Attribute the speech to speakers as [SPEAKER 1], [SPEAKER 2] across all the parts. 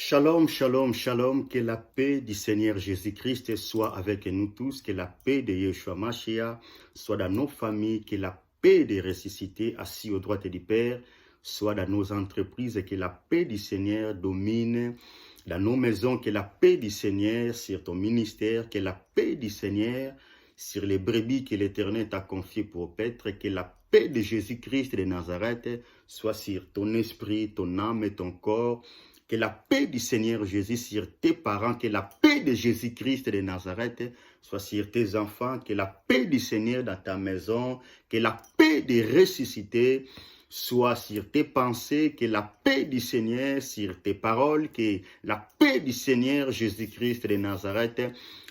[SPEAKER 1] Shalom, shalom, shalom, que la paix du Seigneur Jésus-Christ soit avec nous tous, que la paix de Yeshua Mashiach soit dans nos familles, que la paix des ressuscités assis aux droites du Père soit dans nos entreprises, et que la paix du Seigneur domine dans nos maisons, que la paix du Seigneur sur ton ministère, que la paix du Seigneur sur les brebis que l'Éternel t'a confiées pour paître, que la paix de Jésus-Christ de Nazareth soit sur ton esprit, ton âme et ton corps. Que la paix du Seigneur Jésus sur tes parents, que la paix de Jésus-Christ de Nazareth soit sur tes enfants, que la paix du Seigneur dans ta maison, que la paix des ressuscités soit sur tes pensées, que la paix du Seigneur sur tes paroles, que la paix du Seigneur Jésus-Christ de Nazareth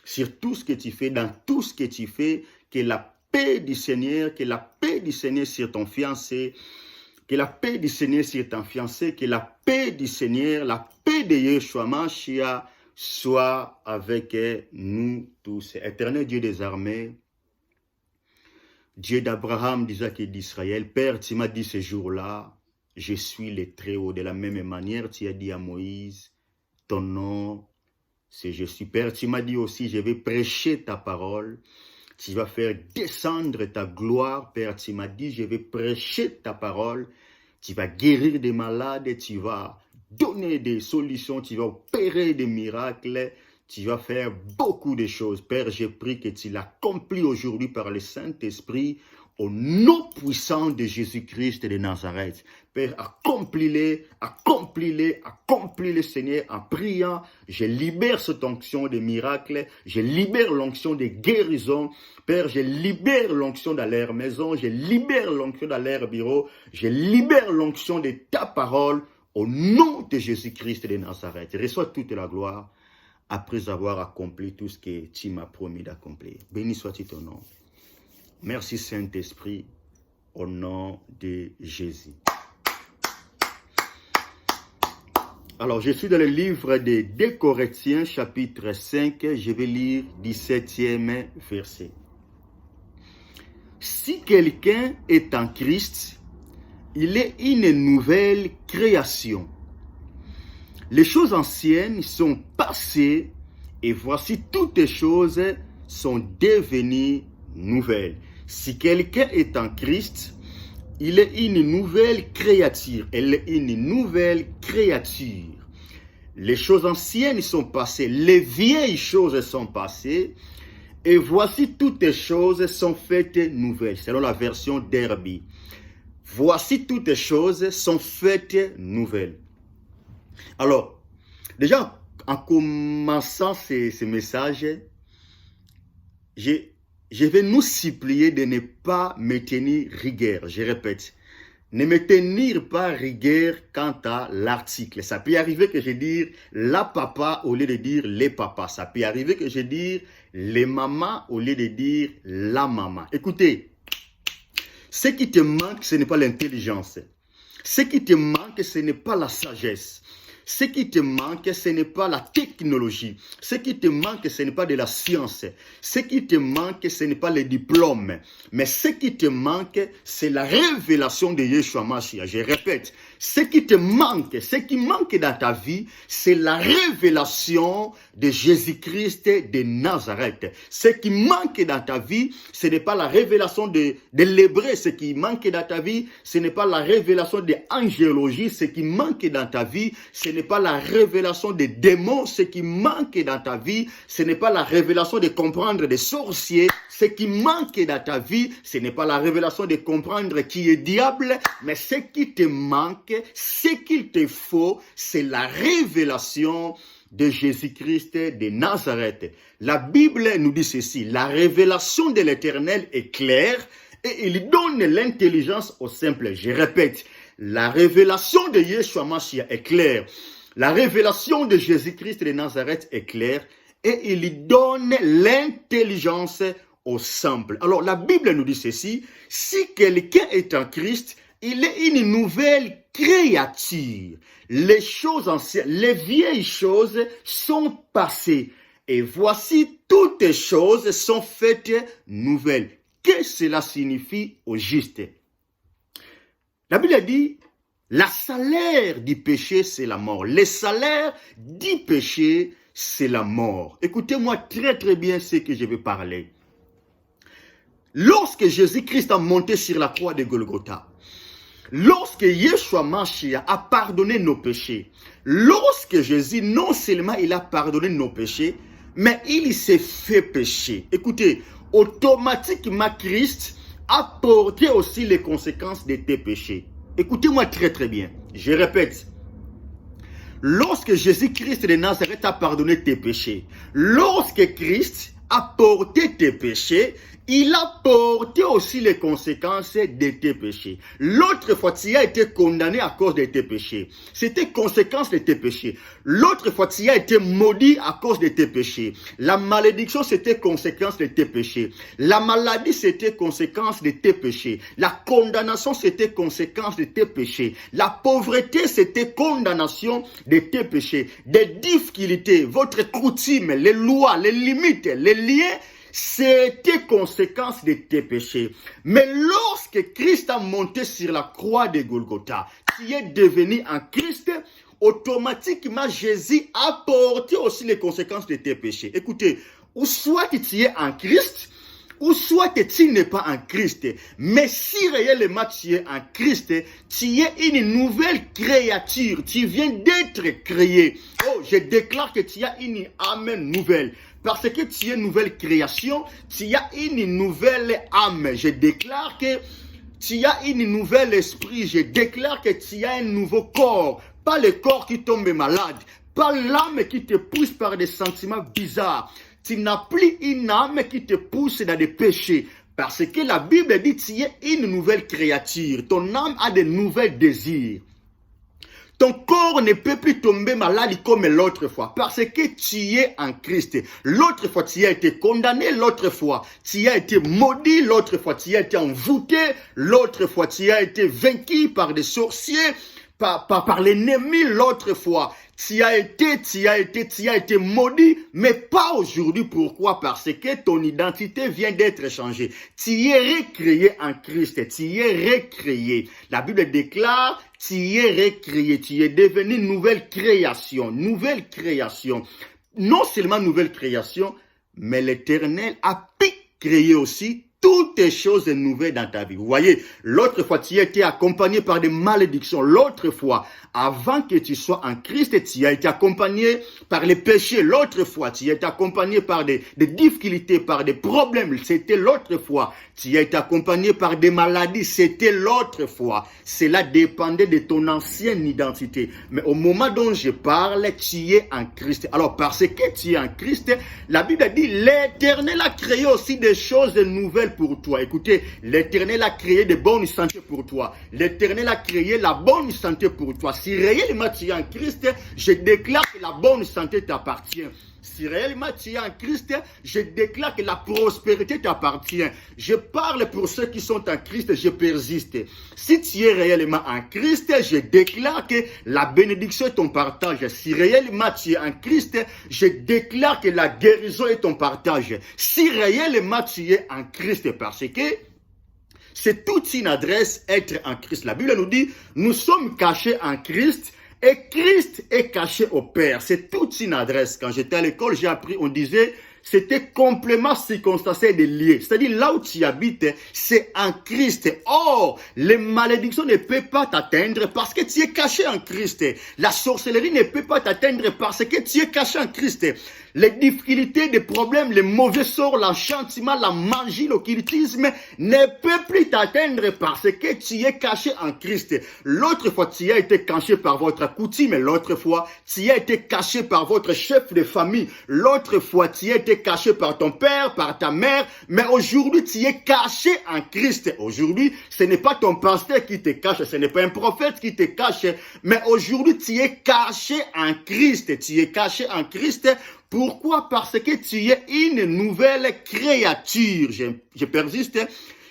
[SPEAKER 1] sur tout ce que tu fais, dans tout ce que tu fais, que la paix du Seigneur, que la paix du Seigneur sur ton fiancé, que la paix du Seigneur sur ton fiancé, que la paix du Seigneur, la paix de Yeshua Mashiach soit avec nous tous. Éternel Dieu des armées, Dieu d'Abraham, d'Isaac et d'Israël, Père, tu m'as dit ce jour-là, je suis le Très-Haut. De la même manière, tu as dit à Moïse, ton nom, c'est je suis. Père, tu m'as dit aussi, je vais prêcher ta parole. Tu vas faire descendre ta gloire, Père. Tu m'as dit, je vais prêcher ta parole. Tu vas guérir des malades, tu vas donner des solutions, tu vas opérer des miracles. Tu vas faire beaucoup de choses. Père, j'ai pris que tu l'accomplis aujourd'hui par le Saint-Esprit au nom puissant de Jésus-Christ de Nazareth. Père, accomplis-les, accomplis-les, accomplis-les, Seigneur, en priant. Je libère cette onction de miracles. Je libère l'onction de guérison. Père, je libère l'onction dans leur maison. Je libère l'onction dans leur bureau. Je libère l'onction de ta parole au nom de Jésus-Christ de Nazareth. Reçois toute la gloire après avoir accompli tout ce que tu m'as promis d'accomplir. Béni soit-il ton nom. Merci Saint-Esprit, au nom de Jésus. Alors, je suis dans le livre de 2 Corinthiens, chapitre 5, je vais lire 17e verset. Si quelqu'un est en Christ, il est une nouvelle création. Les choses anciennes sont passées et voici toutes les choses sont devenues nouvelles. Si quelqu'un est en Christ, il est une nouvelle créature. Elle est une nouvelle créature. Les choses anciennes sont passées, les vieilles choses sont passées et voici toutes les choses sont faites nouvelles. Selon la version Derby. Voici toutes les choses sont faites nouvelles. Alors, déjà, en commençant ce message, je vais nous supplier de ne pas me tenir rigueur. Je répète, ne me tenir pas rigueur quant à l'article. Ça peut arriver que je dise la papa au lieu de dire les papas. Ça peut arriver que je dise les mamans au lieu de dire la maman. Écoutez, ce qui te manque, ce n'est pas l'intelligence. Ce qui te manque, ce n'est pas la sagesse. Ce qui te manque, ce n'est pas la technologie. Ce qui te manque, ce n'est pas de la science. Ce qui te manque, ce n'est pas les diplômes. Mais ce qui te manque, c'est la révélation de Yeshua Mashiach. Je répète, ce qui te manque, ce qui manque dans ta vie, c'est la révélation de Jésus-Christ de Nazareth. Ce qui manque dans ta vie, ce n'est pas la révélation de l'hébreu. Ce qui manque dans ta vie, ce n'est pas la révélation de l'angélologie. Ce qui manque dans ta vie, ce n'est pas la révélation des démons. Ce qui manque dans ta vie, ce n'est pas la révélation de comprendre des sorciers. Ce qui manque dans ta vie, ce n'est pas la révélation de comprendre qui est diable, mais ce qui te manque, ce qu'il te faut, c'est la révélation de Jésus-Christ de Nazareth. La Bible nous dit ceci, la révélation de l'Éternel est claire et il donne l'intelligence aux simples. Je répète, la révélation de Yeshua Mashiach est claire. La révélation de Jésus-Christ de Nazareth est claire et il donne l'intelligence aux simples. Alors la Bible nous dit ceci, si quelqu'un est en Christ, il est une nouvelle créature. Les choses anciennes, les vieilles choses sont passées et voici toutes les choses sont faites nouvelles. Qu'est-ce que cela signifie au juste? La Bible dit, La salaire du péché, c'est la mort. Le salaire du péché, c'est la mort. Écoutez-moi très très bien ce que je vais parler. Lorsque Jésus-Christ a monté sur la croix de Golgotha, lorsque Yeshua Mashiach a pardonné nos péchés, lorsque Jésus, non seulement il a pardonné nos péchés, mais il s'est fait pécher. Écoutez, automatiquement Christ a porté aussi les conséquences de tes péchés. Écoutez-moi très très bien, je répète. Lorsque Jésus-Christ de Nazareth a pardonné tes péchés, lorsque Christ a porté tes péchés, il a porté aussi les conséquences de tes péchés. L'autre fois, tu as été condamné à cause de tes péchés. C'était conséquence de tes péchés. L'autre fois, tu as été maudit à cause de tes péchés. La malédiction, c'était conséquence de tes péchés. La maladie, c'était conséquence de tes péchés. La condamnation, c'était conséquence de tes péchés. La pauvreté, c'était condamnation de tes péchés. Des difficultés, votre coutume, les lois, les limites, les liens, c'était conséquence de tes péchés. Mais lorsque Christ a monté sur la croix de Golgotha, tu es devenu en Christ, automatiquement Jésus a porté aussi les conséquences de tes péchés. Écoutez, ou soit tu es en Christ, ou soit tu n'es pas en Christ. Mais si réellement tu es en Christ, tu es une nouvelle créature. Tu viens d'être créé. Oh, je déclare que tu as une âme nouvelle. Parce que tu es une nouvelle création, tu as une nouvelle âme. Je déclare que tu as une nouvelle esprit. Je déclare que tu as un nouveau corps. Pas le corps qui tombe malade. Pas l'âme qui te pousse par des sentiments bizarres. Tu n'as plus une âme qui te pousse dans des péchés. Parce que la Bible dit que tu es une nouvelle créature. Ton âme a de nouveaux désirs. Ton corps ne peut plus tomber malade comme l'autre fois parce que tu es en Christ. L'autre fois, tu as été condamné. L'autre fois, tu as été maudit. L'autre fois, tu as été envoûté. L'autre fois, tu as été vaincu par des sorciers, par l'ennemi. L'autre fois, tu as été maudit, mais pas aujourd'hui. Pourquoi? Parce que ton identité vient d'être changée. Tu es recréé en Christ. Tu es recréé. La Bible déclare, tu es recréé. Tu es devenu nouvelle création. Nouvelle création. Non seulement nouvelle création, mais l'Éternel a pu créer aussi toutes les choses nouvelles dans ta vie. Vous voyez, l'autre fois, tu as été accompagné par des malédictions. L'autre fois, avant que tu sois en Christ, tu as été accompagné par les péchés. L'autre fois, tu as été accompagné par des difficultés, par des problèmes. C'était l'autre fois. Tu as été accompagné par des maladies. C'était l'autre fois. Cela dépendait de ton ancienne identité. Mais au moment dont je parle, tu es en Christ. Alors, parce que tu es en Christ, la Bible dit, l'Éternel a créé aussi des choses nouvelles pour toi. Écoutez, l'Éternel a créé de bonnes santé pour toi. L'Éternel a créé la bonne santé pour toi. Si réellement tu es en Christ, je déclare que la bonne santé t'appartient. Si réellement tu es en Christ, je déclare que la prospérité t'appartient. Je parle pour ceux qui sont en Christ, je persiste. Si tu es réellement en Christ, je déclare que la bénédiction est ton partage. Si réellement tu es en Christ, je déclare que la guérison est ton partage. Si réellement tu es en Christ, parce que c'est toute une adresse être en Christ. La Bible nous dit, nous sommes cachés en Christ et Christ est caché au Père. C'est toute une adresse. Quand j'étais à l'école, j'ai appris, on disait, c'était complément circonstanciel de lié. C'est-à-dire, là où tu habites, c'est en Christ. Or, les malédictions ne peuvent pas t'atteindre parce que tu es caché en Christ. La sorcellerie ne peut pas t'atteindre parce que tu es caché en Christ. Les difficultés, les problèmes, les mauvais sorts, l'enchantement, la magie, l'occultisme ne peuvent plus t'atteindre parce que tu es caché en Christ. L'autre fois, tu as été caché par votre coutume. L'autre fois, tu as été caché par votre chef de famille. L'autre fois, tu as été caché par ton père, par ta mère. Mais aujourd'hui, tu es caché en Christ. Aujourd'hui, ce n'est pas ton pasteur qui te cache. Ce n'est pas un prophète qui te cache. Mais aujourd'hui, tu es caché en Christ. Tu es caché en Christ. Pourquoi? Parce que tu es une nouvelle créature. Je persiste.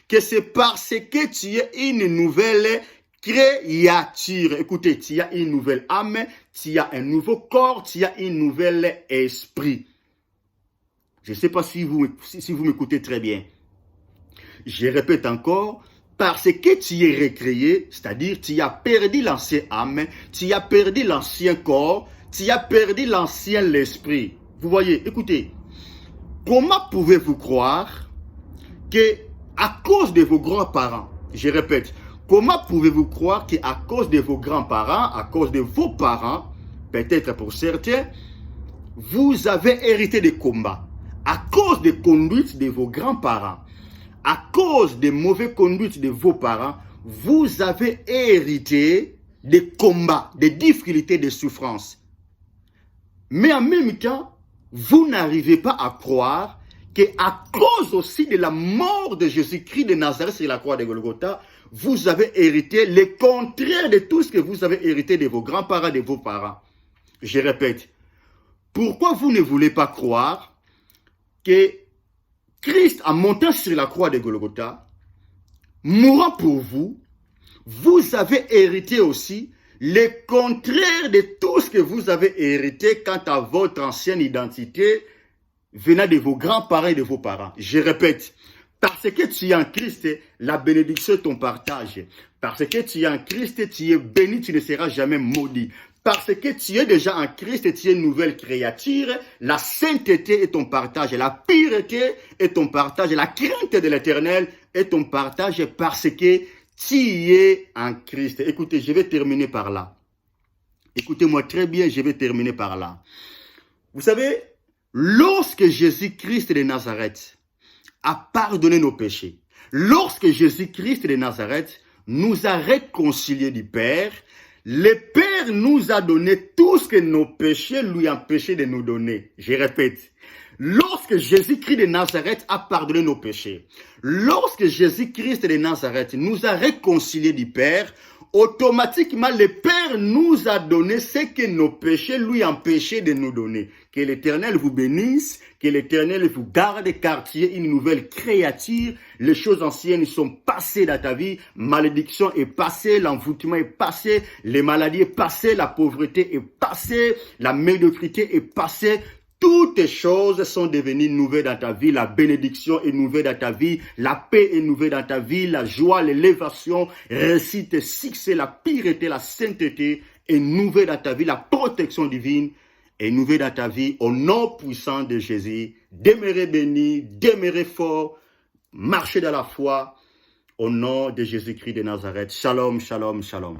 [SPEAKER 1] Que c'est parce que tu es une nouvelle créature. Écoutez, tu as une nouvelle âme, tu as un nouveau corps, tu as un nouvel esprit. Je ne sais pas si vous m'écoutez très bien. Je répète encore, parce que tu es recréé, c'est-à-dire tu as perdu l'ancien âme, tu as perdu l'ancien corps, tu as perdu l'ancien l'esprit. Vous voyez, écoutez, comment pouvez-vous croire que à cause de vos grands-parents, je répète, comment pouvez-vous croire qu'à cause de vos grands-parents, à cause de vos parents, peut-être pour certains, vous avez hérité des combats, à cause des conduites de vos grands-parents, à cause des mauvaises conduites de vos parents, vous avez hérité des combats, des difficultés, des souffrances. Mais en même temps, vous n'arrivez pas à croire qu'à cause aussi de la mort de Jésus-Christ de Nazareth sur la croix de Golgotha, vous avez hérité le contraire de tout ce que vous avez hérité de vos grands-parents, de vos parents. Je répète, pourquoi vous ne voulez pas croire que Christ, en montant sur la croix de Golgotha, mourant pour vous, vous avez hérité aussi le contraire de tout ce que vous avez hérité quant à votre ancienne identité venant de vos grands-parents et de vos parents. Je répète, parce que tu es en Christ, la bénédiction est ton partage. Parce que tu es en Christ, tu es béni, tu ne seras jamais maudit. Parce que tu es déjà en Christ, tu es une nouvelle créature, la sainteté est ton partage, la pureté est ton partage, la crainte de l'Éternel est ton partage parce que tu es en Christ. Écoutez, je vais terminer par là. Écoutez-moi très bien, je vais terminer par là. Vous savez, lorsque Jésus-Christ de Nazareth a pardonné nos péchés, lorsque Jésus-Christ de Nazareth nous a réconciliés du Père, le Père nous a donné tout ce que nos péchés lui empêchaient de nous donner. Je répète, lorsque Jésus-Christ de Nazareth a pardonné nos péchés, lorsque Jésus-Christ de Nazareth nous a réconciliés du Père, automatiquement le Père nous a donné ce que nos péchés lui empêchaient de nous donner. Que l'Éternel vous bénisse, que l'Éternel vous garde, car tu es une nouvelle créature. Les choses anciennes sont passées dans ta vie. Malédiction est passée, l'envoûtement est passé, les maladies est passé, la pauvreté est passée, la médiocrité est passée. Toutes choses sont devenues nouvelles dans ta vie. La bénédiction est nouvelle dans ta vie. La paix est nouvelle dans ta vie. La joie, l'élévation, réussite, succès, la pureté, la sainteté est nouvelle dans ta vie. La protection divine est nouvelle dans ta vie. Au nom puissant de Jésus, demeurez bénis, demeurez forts, marchez dans la foi. Au nom de Jésus-Christ de Nazareth. Shalom, shalom, shalom.